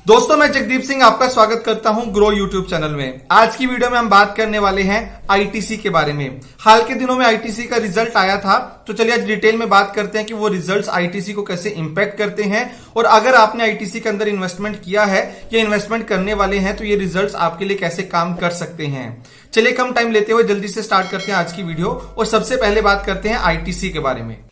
दोस्तों मैं जगदीप सिंह आपका स्वागत करता हूं ग्रो यूट्यूब चैनल में। आज की वीडियो में हम बात करने वाले हैं आईटीसी के बारे में। हाल के दिनों में आईटीसी का रिजल्ट आया था, तो चलिए आज डिटेल में बात करते हैं कि वो रिजल्ट्स आईटीसी को कैसे इंपैक्ट करते हैं और अगर आपने आईटीसी के अंदर इन्वेस्टमेंट किया है या इन्वेस्टमेंट करने वाले हैं तो ये रिजल्ट्स आपके लिए कैसे काम कर सकते हैं। चलिए कम टाइम लेते हुए जल्दी से स्टार्ट करते हैं आज की वीडियो और सबसे पहले बात करते हैं आईटीसी के बारे में।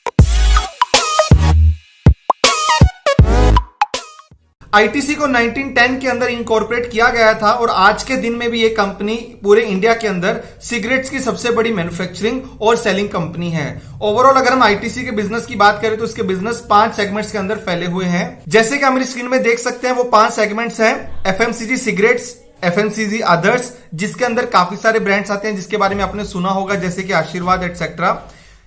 आईटीसी को 1910 के अंदर इनकॉर्पोरेट किया गया था और आज के दिन में भी ये कंपनी पूरे इंडिया के अंदर सिगरेट्स की सबसे बड़ी मैन्युफैक्चरिंग और सेलिंग कंपनी है। ओवरऑल अगर हम आईटीसी के बिजनेस की बात करें तो इसके बिजनेस 5 सेगमेंट्स के अंदर फैले हुए हैं। जैसे कि हमारी स्क्रीन में देख सकते हैं वो 5 सेगमेंट्स हैं। एफएमसीजी सिगरेट्स, एफएमसीजी अदर्स जिसके अंदर काफी सारे ब्रांड्स आते हैं जिसके बारे में आपने सुना होगा जैसे कि आशीर्वाद etcetera,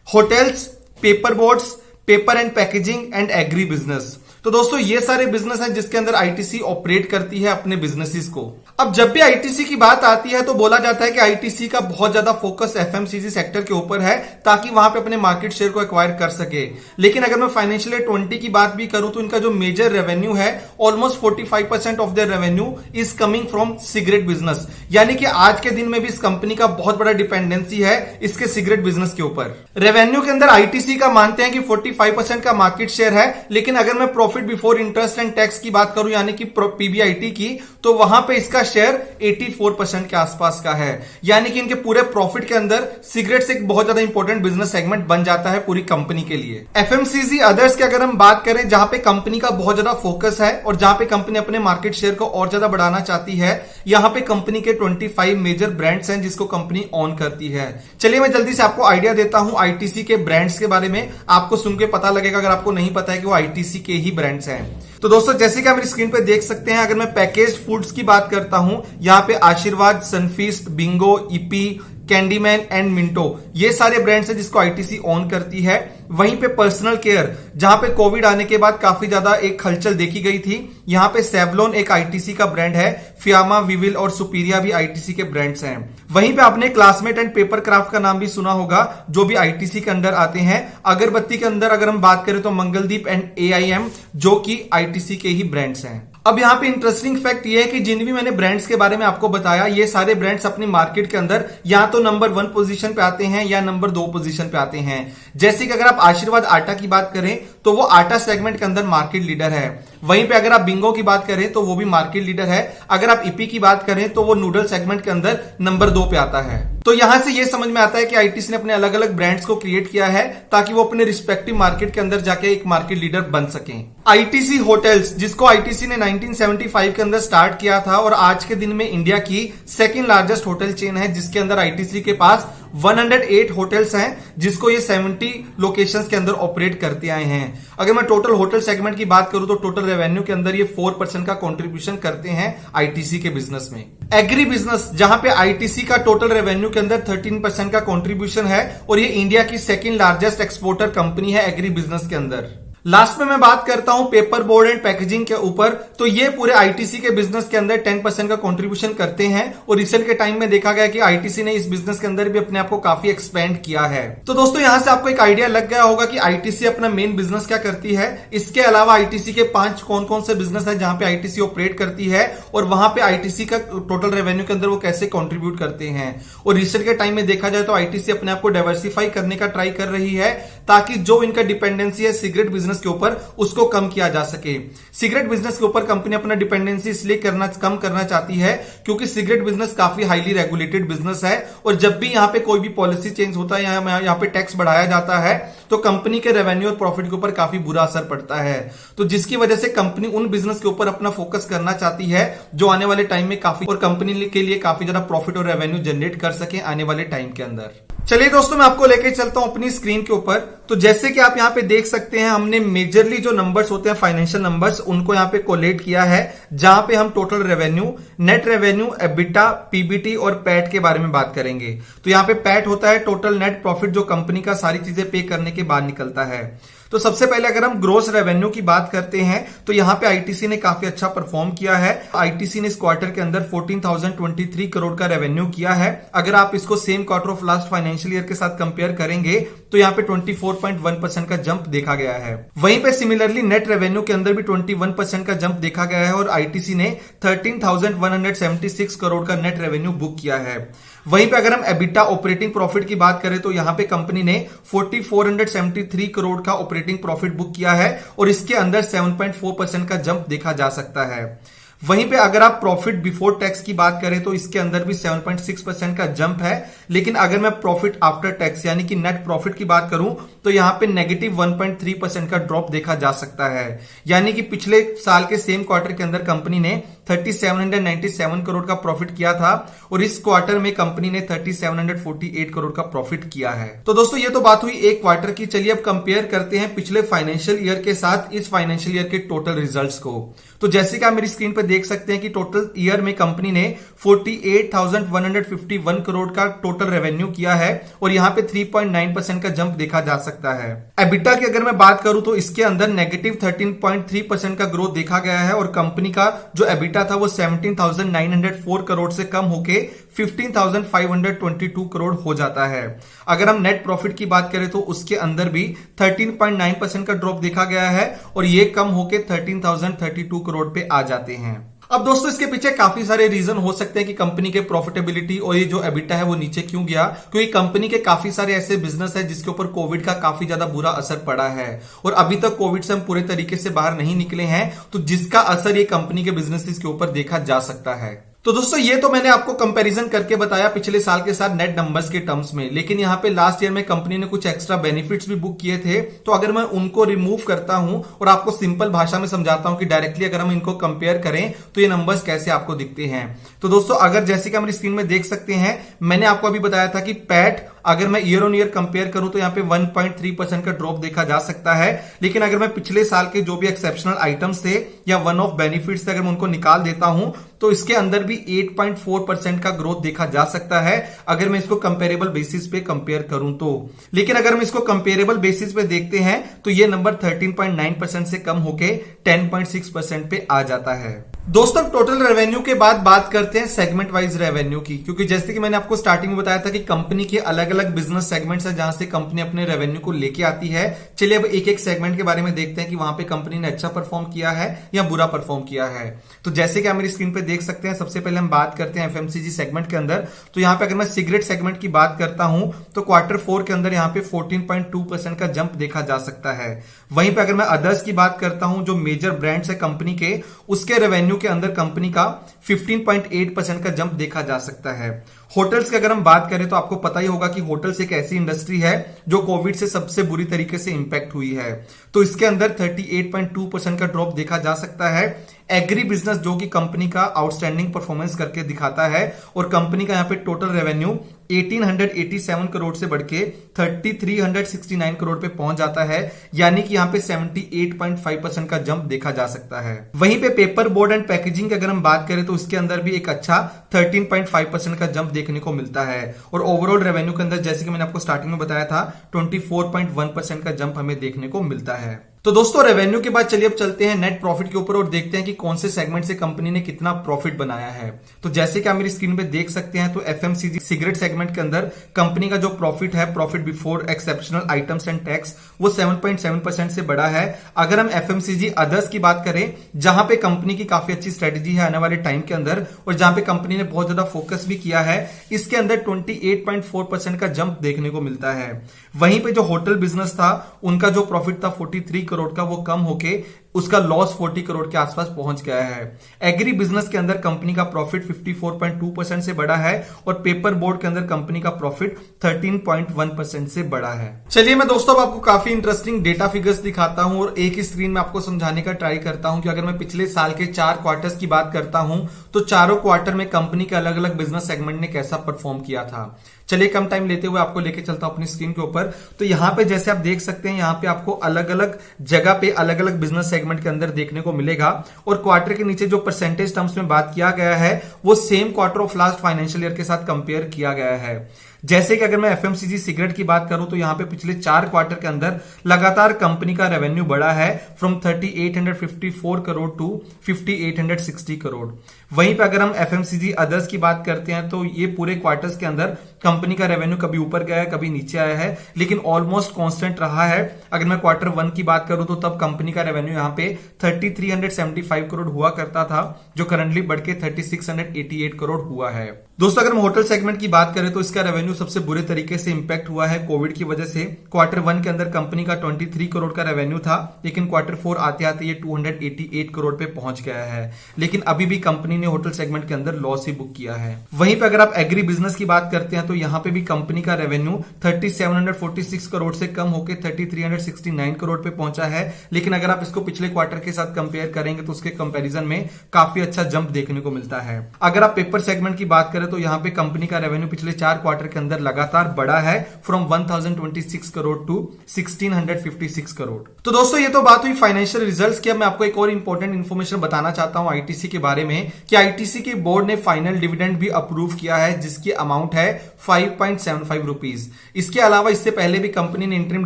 hotels, paper boards, paper and packaging and agri business. तो दोस्तों ये सारे बिजनेस हैं जिसके अंदर आईटीसी ऑपरेट करती है अपने बिजनेसेस को। अब जब भी आईटीसी की बात आती है तो बोला जाता है कि आईटीसी का बहुत ज्यादा फोकस एफएमसीजी सेक्टर के ऊपर है ताकि वहां पे अपने मार्केट शेयर को एक्वायर कर सके। लेकिन अगर मैं फाइनेंशियल ईयर 20 की बात भी करूं तो इनका जो मेजर रेवेन्यू है almost 45% of their revenue is coming from cigarette business, यानी कि आज के दिन में भी इस कंपनी का बहुत बड़ा डिपेंडेंसी है इसके सिगरेट बिजनेस के ऊपर। रेवेन्यू के अंदर आईटीसी का मानते हैं कि 45% का मार्केट शेयर है, लेकिन अगर मैं profit before interest and tax की बात करूं यानी कि पीबीआईटी की, तो वहां पे इसका शेयर 84% के आसपास का है। यानी कि इनके पूरे प्रॉफिट के अंदर सिगरेट्स एक बहुत ज्यादा इंपॉर्टेंट बिजनेस सेगमेंट बन जाता है पूरी कंपनी के लिए। एफएमसीजी अदर्स की अगर हम बात करें जहां पे कंपनी का बहुत ज्यादा फोकस है और जहां पे कंपनी अपने मार्केट शेयर को और ज्यादा बढ़ाना चाहती है, यहां पे कंपनी के 25 मेजर ब्रांड्स हैं जिसको कंपनी ऑन करती है। चलिए मैं जल्दी से आपको आइडिया देता हूं आईटीसी के ब्रांड्स के बारे में, आपको सुन के पता लगेगा अगर आपको नहीं पता है कि वो आईटीसी के ही ब्रांड्स हैं। तो दोस्तों जैसे कि आप मेरी स्क्रीन पे देख सकते हैं, अगर मैं पैकेज्ड फूड्स की बात करता हूं, यहां पे आशीर्वाद, Sunfeast, Bingo, EP, Candyman and Minto ये सारे ब्रांड्स हैं जिसको आईटीसी ऑन करती है। वहीं पे पर्सनल केयर जहां पे कोविड आने के बाद काफी ज्यादा एक हलचल देखी गई थी, यहां पे सेवलॉन एक आईटीसी का ब्रांड है, फियामा, विविल और सुपीरिया भी आईटीसी के ब्रांड्स हैं। वहीं पे आपने क्लासमेट एंड पेपर क्राफ्ट का नाम भी सुना होगा जो भी आईटीसी के अंदर आते हैं। अगरबत्ती के अंदर अगर हम बात करें तो मंगलदीप एंड एआईएम जो कि आईटीसी के ही ब्रांड्स हैं। अब यहाँ पे इंटरेस्टिंग फैक्ट ये है कि जिन भी मैंने ब्रांड्स के बारे में आपको बताया ये सारे ब्रांड्स अपनी मार्केट के अंदर या तो नंबर 1 पोजीशन पे आते हैं या नंबर 2 पोजीशन पे आते हैं। जैसे कि अगर आप आशीर्वाद आटा की बात करें तो वो आटा सेगमेंट के अंदर मार्केट लीडर है। वहीं पे अगर आप बिंगो की बात करें तो वो भी मार्केट लीडर है। अगर आप ईपी की बात करें तो वो नूडल सेगमेंट के अंदर नंबर 2 पे आता है। तो यहां से ये समझ में आता है कि आईटीसी ने अपने अलग अलग ब्रांड्स को क्रिएट किया है ताकि वो अपने रिस्पेक्टिव मार्केट के अंदर जाके एक मार्केट लीडर बन सके। आईटीसी होटल्स जिसको आईटीसी ने 1975 के अंदर स्टार्ट किया था और आज के दिन में इंडिया की सेकंड लार्जेस्ट होटल चेन है जिसके अंदर आईटीसी के पास 108 होटल्स हैं जिसको ये 70 लोकेशंस के अंदर ऑपरेट करते आए हैं। अगर मैं टोटल होटल सेगमेंट की बात करूं तो टोटल रेवेन्यू के अंदर ये 4% का कंट्रीब्यूशन करते हैं आईटीसी के बिजनेस में। एग्री बिजनेस जहां पे आईटीसी का टोटल रेवेन्यू के अंदर 13% का कंट्रीब्यूशन है और ये इंडिया की सेकंड लार्जेस्ट एक्सपोर्टर कंपनी है एग्री बिजनेस के अंदर। लास्ट में मैं बात करता हूं पेपर बोर्ड एंड पैकेजिंग के ऊपर, तो ये पूरे आईटीसी के बिजनेस के अंदर 10% का कंट्रीब्यूशन करते हैं और रिसेंट के टाइम में देखा गया कि आईटीसी ने इस बिजनेस के अंदर भी अपने आप को काफी एक्सपेंड किया है। तो दोस्तों यहां से आपको एक आइडिया लग गया होगा कि आईटीसी अपना मेन बिजनेस क्या करती है। इसके अलावा आईटीसी के 5 कौन कौन से बिजनेस है जहां पे आईटीसी ऑपरेट करती है और वहां पे आईटीसी का टोटल रेवेन्यू के अंदर वो कैसे कॉन्ट्रीब्यूट करते हैं। और रिसेंट के टाइम में देखा जाए तो आईटीसी अपने आप को डाइवर्सिफाई करने का ट्राई कर रही है ताकि जो इनका डिपेंडेंसी है सिगरेट बिजनेस के ऊपर उसको कम किया जा सके। सिगरेट बिजनेस के ऊपर कंपनी अपना डिपेंडेंसी इसलिए कम करना चाहती है क्योंकि सिगरेट बिजनेस काफी हाईली रेगुलेटेड बिजनेस है और जब भी यहां पे कोई भी पॉलिसी चेंज होता है या यहां पे टैक्स बढ़ाया जाता है तो कंपनी के रेवेन्यू और प्रॉफिट के ऊपर काफी बुरा असर पड़ता है। तो जिसकी वजह से कंपनी उन बिजनेस के ऊपर अपना फोकस करना चाहती है जो आने वाले टाइम में काफी और कंपनी के लिए काफी ज्यादा प्रॉफिट और रेवेन्यू जनरेट कर सके आने वाले टाइम के अंदर। चलिए दोस्तों मैं आपको लेके चलता हूं अपनी स्क्रीन के ऊपर। तो जैसे कि आप यहां पे देख सकते हैं हमने मेजरली जो नंबर्स होते हैं फाइनेंशियल नंबर्स उनको यहां पे कोलेट किया है जहां पे हम total revenue, net revenue, EBITDA, PBT और पैट के बारे में बात करेंगे। तो यहां पे पैट होता है टोटल नेट प्रॉफिट जो कंपनी का सारी चीजें पे करने के बाद निकलता है। तो सबसे पहले अगर हम ग्रोस रेवेन्यू की बात करते हैं तो यहां पे आईटीसी ने काफी अच्छा परफॉर्म किया है। आईटीसी ने इस क्वार्टर के अंदर 14,023 करोड़ का रेवेन्यू किया है। अगर आप इसको same quarter of last financial year के साथ कंपेयर करेंगे तो यहाँ पे 24.1% का जंप देखा गया है। वहीं पे सिमिलरली नेट रेवेन्यू के अंदर भी 21% का जंप देखा गया है और आईटीसी ने 13,176 करोड़ का नेट रेवेन्यू बुक किया है। वहीं पे अगर हम एबिटा ऑपरेटिंग प्रॉफिट की बात करें तो यहां पे कंपनी ने 4,473 करोड़ का ऑपरेटिंग प्रॉफिट बुक किया है और इसके अंदर 7.4% का जंप देखा जा सकता है। वहीं पे अगर आप प्रॉफिट बिफोर टैक्स की बात करें तो इसके अंदर भी 7.6% का जंप है। लेकिन अगर मैं प्रॉफिट आफ्टर टैक्स यानी कि नेट प्रॉफिट की बात करूं तो यहां पे नेगेटिव 1.3% का ड्रॉप देखा जा सकता है। यानी कि पिछले साल के सेम क्वार्टर के अंदर कंपनी ने 3,797 करोड़ का प्रॉफिट किया था और इस क्वार्टर में कंपनी ने 3,748 करोड़ का प्रॉफिट किया है। तो दोस्तों ये तो बात हुई एक क्वार्टर की। चलिए अब कंपेयर करते हैं पिछले फाइनेंशियल ईयर के साथ इस फाइनेंशियल ईयर के टोटल रिजल्ट्स को। तो जैसे कि आप मेरी स्क्रीन पर देख सकते हैं कि टोटल ईयर में कंपनी ने 48,151 करोड़ का टोटल रेवेन्यू किया है और यहां पे 3.9% का जंप देखा जा सकता है। एबिटा की अगर मैं बात करूं तो इसके अंदर नेगेटिव 13.3% का ग्रोथ देखा गया है और कंपनी का जो एबिटा था वो 17,904 करोड़ से कम होके 15,522 करोड़ हो जाता है। अगर हम नेट प्रॉफिट की बात करें तो उसके अंदर भी 13.9% का ड्रॉप देखा गया है और ये कम होके 13,032 करोड़ पे आ जाते हैं। अब दोस्तों इसके पीछे काफी सारे रीजन हो सकते हैं कि कंपनी के प्रॉफिटेबिलिटी और ये जो एबिटा है वो नीचे क्यों गया, क्योंकि कंपनी के काफी सारे ऐसे बिजनेस है जिसके ऊपर कोविड का काफी ज्यादा बुरा असर पड़ा है और अभी तक कोविड से हम पूरे तरीके से बाहर नहीं निकले हैं, तो जिसका असर ये कंपनी के बिजनेसेस के ऊपर देखा जा सकता है। तो दोस्तों ये तो मैंने आपको कंपैरिजन करके बताया पिछले साल के साथ नेट नंबर्स के टर्म्स में, लेकिन यहां पे लास्ट ईयर में कंपनी ने कुछ एक्स्ट्रा बेनिफिट्स भी बुक किए थे। तो अगर मैं उनको रिमूव करता हूं और आपको सिंपल भाषा में समझाता हूं कि डायरेक्टली अगर हम इनको कंपेयर करें तो ये नंबर्स कैसे आपको दिखते हैं। तो दोस्तों अगर जैसे कि हमारी स्क्रीन में देख सकते हैं, मैंने आपको अभी बताया था कि पैट अगर मैं ईयर ऑन ईयर कंपेयर करूं तो यहां पे 1.3% का ड्रॉप देखा जा सकता है। लेकिन अगर मैं पिछले साल के जो भी एक्सेप्शनल आइटम्स थे या वन ऑफ बेनिफिट्स थे अगर मैं उनको निकाल देता हूं तो इसके अंदर भी 8.4% का ग्रोथ देखा जा सकता है अगर मैं इसको कंपेरेबल बेसिस पे कंपेयर करूं तो। लेकिन अगर हम इसको कंपेरेबल बेसिस पे देखते हैं तो ये नंबर 13.9% से कम होके 10.6% पे आ जाता है। दोस्तों टोटल रेवेन्यू के बाद बात करते हैं सेगमेंट वाइज रेवेन्यू की, क्योंकि जैसे कि मैंने आपको स्टार्टिंग में बताया था कि कंपनी के अलग अलग बिजनेस सेगमेंट्स हैं जहां से कंपनी अपने रेवेन्यू को लेके आती है। चलिए अब एक एक सेगमेंट के बारे में देखते हैं कि वहां पे कंपनी ने अच्छा परफॉर्म किया है या बुरा परफॉर्म किया है। तो जैसे कि आप मेरी स्क्रीन पे देख सकते हैं, सबसे पहले हम बात करते हैं एफएमसीजी सेगमेंट के अंदर। तो यहाँ पे अगर मैं सिगरेट सेगमेंट की बात करता हूं तो क्वार्टर 4 के अंदर यहाँ पे 14.2% का जंप देखा जा सकता है। वहीं पे अगर मैं अदर्स की बात करता हूं जो मेजर ब्रांड्स है कंपनी के, उसके रेवेन्यू के अंदर कंपनी का 15.8% का जंप देखा जा सकता है। होटल्स की अगर हम बात करें तो आपको पता ही होगा कि होटल्स एक ऐसी इंडस्ट्री है जो कोविड से सबसे बुरी तरीके से इंपैक्ट हुई है, तो इसके अंदर 38.2% का ड्रॉप देखा जा सकता है। एग्री बिजनेस जो कि कंपनी का आउटस्टैंडिंग परफॉर्मेंस करके दिखाता है और कंपनी का यहाँ पे टोटल रेवेन्यू 1887 करोड़ से बढ़ के 3369 करोड़ पे पहुंच जाता है, यानी कि यहाँ पे 78.5% का जंप देखा जा सकता है। वहीं पे पेपर बोर्ड एंड पैकेजिंग की अगर हम बात करें तो इसके अंदर भी एक अच्छा 13.5% का जंप देखने को मिलता है और ओवरऑल रेवेन्यू के अंदर जैसे कि मैंने आपको स्टार्टिंग में बताया था 24.1% का जंप हमें देखने को मिलता है। तो दोस्तों रेवेन्यू के बाद चलिए अब चलते हैं नेट प्रॉफिट के ऊपर और देखते हैं कि कौन से सेगमेंट से कंपनी ने कितना प्रॉफिट बनाया है। तो जैसे कि आप मेरी स्क्रीन पे देख सकते हैं तो एफएमसीजी सिगरेट सेगमेंट के अंदर कंपनी का जो प्रॉफिट है, profit before exceptional items and tax, वो 7.7% से बढ़ा है। अगर हम एफएमसीजी अदर्स की बात करें जहां पे कंपनी की काफी अच्छी स्ट्रेटेजी है आने वाले टाइम के अंदर और जहां पे कंपनी ने बहुत ज्यादा फोकस भी किया है, इसके अंदर 28.4% का जंप देखने को मिलता है। वहीं पे जो होटल बिजनेस था उनका जो प्रॉफिट था 43 करोड़ का, वो कम होके उसका लॉस 40 करोड़ के आसपास पहुंच गया है। एग्री बिजनेस के अंदर कंपनी का प्रॉफिट 54.2% से बढ़ा है और पेपर बोर्ड के अंदर कंपनी का प्रॉफिट 13.1% से बढ़ा है। चलिए मैं दोस्तों अब आपको काफी इंटरेस्टिंग डेटा फिगर्स दिखाता हूं और एक ही स्क्रीन में आपको समझाने का ट्राई करता हूं कि अगर मैं पिछले साल के 4 क्वार्टर्स की बात करता हूं तो चारों क्वार्टर में कंपनी के अलग अलग बिजनेस सेगमेंट ने कैसा परफॉर्म किया था। चलिए कम टाइम लेते हुए आपको लेके चलता हूं अपनी स्क्रीन के ऊपर। तो यहां पे जैसे आप देख सकते हैं, यहां पे आपको अलग अलग जगह पे अलग अलग बिजनेस सेगमेंट के अंदर देखने को मिलेगा और क्वार्टर के नीचे जो परसेंटेज टर्म्स में बात किया गया है वो same quarter of last financial year के साथ कंपेयर किया गया है। जैसे कि अगर मैं एफएमसीजी सिगरेट की बात करूं तो यहां पे पिछले 4 क्वार्टर के अंदर लगातार कंपनी का रेवेन्यू बढ़ा है फ्रॉम 3854 करोड़ टू 5860 करोड़। वहीं पे अगर हम एफएमसीजी अदर्स की बात करते हैं तो ये पूरे क्वार्टर्स के अंदर कंपनी का रेवेन्यू कभी ऊपर गया है कभी नीचे आया है, लेकिन ऑलमोस्ट कांस्टेंट रहा है। अगर मैं क्वार्टर 1 की बात करूं तो तब कंपनी का रेवेन्यू यहां पे 3375 करोड़ हुआ करता था, जो करंटली बढ़ के 3688 करोड़ हुआ है। दोस्तों अगर हम होटल सेगमेंट की बात करें तो इसका रेवेन्यू सबसे बुरे तरीके से इंपैक्ट हुआ है कोविड की वजह से। क्वार्टर 1 के अंदर कंपनी का 23 करोड़ का रेवेन्यू था, लेकिन क्वार्टर 4 आते आते ये 288 करोड़ पे पहुंच गया है, लेकिन अभी भी कंपनी ने होटल सेगमेंट के अंदर लॉस ही बुक किया है। वहीं पे अगर आप एग्री बिजनेस की बात करते हैं तो यहां पे भी कंपनी का रेवेन्यू 3746 करोड़ से कम होकर 3369 करोड़ पे पहुंचा है, लेकिन अगर आप इसको पिछले क्वार्टर के साथ कंपेयर करेंगे तो उसके कंपैरिजन में काफी अच्छा जंप देखने को मिलता है। अगर आप पेपर सेगमेंट की बात करें तो यहां पे कंपनी का रेवेन्यू पिछले 4 क्वार्टर के अंदर लगातार बढ़ा है फ्रॉम 1026 करोड़ टू 1656 करोड़। तो दोस्तों ये तो बात हुई फाइनेंशियल रिजल्ट्स की। अब मैं आपको एक और इंपॉर्टेंट इन्फॉर्मेशन बताना चाहता हूं आईटीसी के बारे में कि आईटीसी के बोर्ड ने फाइनल डिविडेंड भी अप्रूव किया है, जिसकी अमाउंट है 5.75 रुपीज। इसके अलावा इससे पहले भी कंपनी ने इंटरिम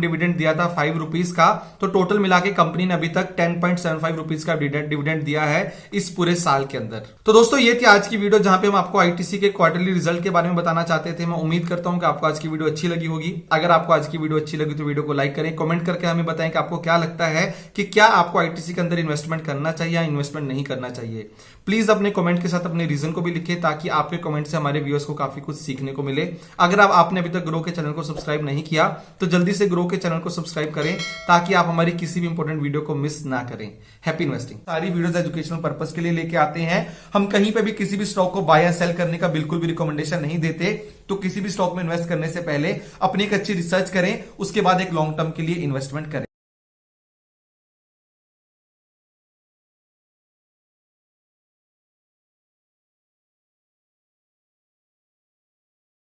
डिविडेंड दिया था 5 रुपीज का, तो टोटल मिला के कंपनी ने अभी तक 10.75 रुपीज का डिविडेंड दिया है इस पूरे साल के अंदर। तो दोस्तों ये थी आज की वीडियो जहां पे हम आपको आईटीसी के क्वार्टरली रिजल्ट के बारे में बताना चाहते थे। मैं उम्मीद करता हूं कि आपको आज की वीडियो अच्छी लगी होगी। अगर आपको आज की वीडियो अच्छी लगी तो वीडियो को लाइक करें, कमेंट करके हमें बताएं कि आपको क्या लगता है कि क्या आपको आईटीसी के अंदर इन्वेस्टमेंट करना चाहिए या इन्वेस्टमेंट नहीं करना चाहिए। प्लीज अपने कमेंट के साथ अपने रीजन को भी लिखें ताकि आपके कमेंट से हमारे व्यूअर्स को काफी कुछ सीखने को मिले। अगर आपने अभी तक ग्रो के चैनल को सब्सक्राइब नहीं किया तो जल्दी से ग्रो के चैनल को सब्सक्राइब करें ताकि आप हमारी किसी भी इंपॉर्टेंट वीडियो को मिस ना करें। Happy investing. सारी वीडियोस एजुकेशनल पर्पस के लिए लेके आते हैं। हम कहीं पे भी किसी भी स्टॉक को बाय या सेल करने का बिल्कुल भी रिकमेंडेशन नहीं देते। तो किसी भी स्टॉक में इन्वेस्ट करने से पहले अपनी एक अच्छी रिसर्च करें, उसके बाद एक लॉन्ग टर्म के लिए इन्वेस्टमेंट करें।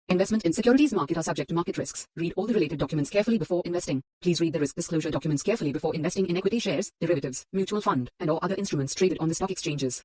Investment in securities market are subject to market risks. Read all the related documents carefully before investing. Please read the risk disclosure documents carefully before investing in equity shares, derivatives, mutual fund, and or other instruments traded on the stock exchanges.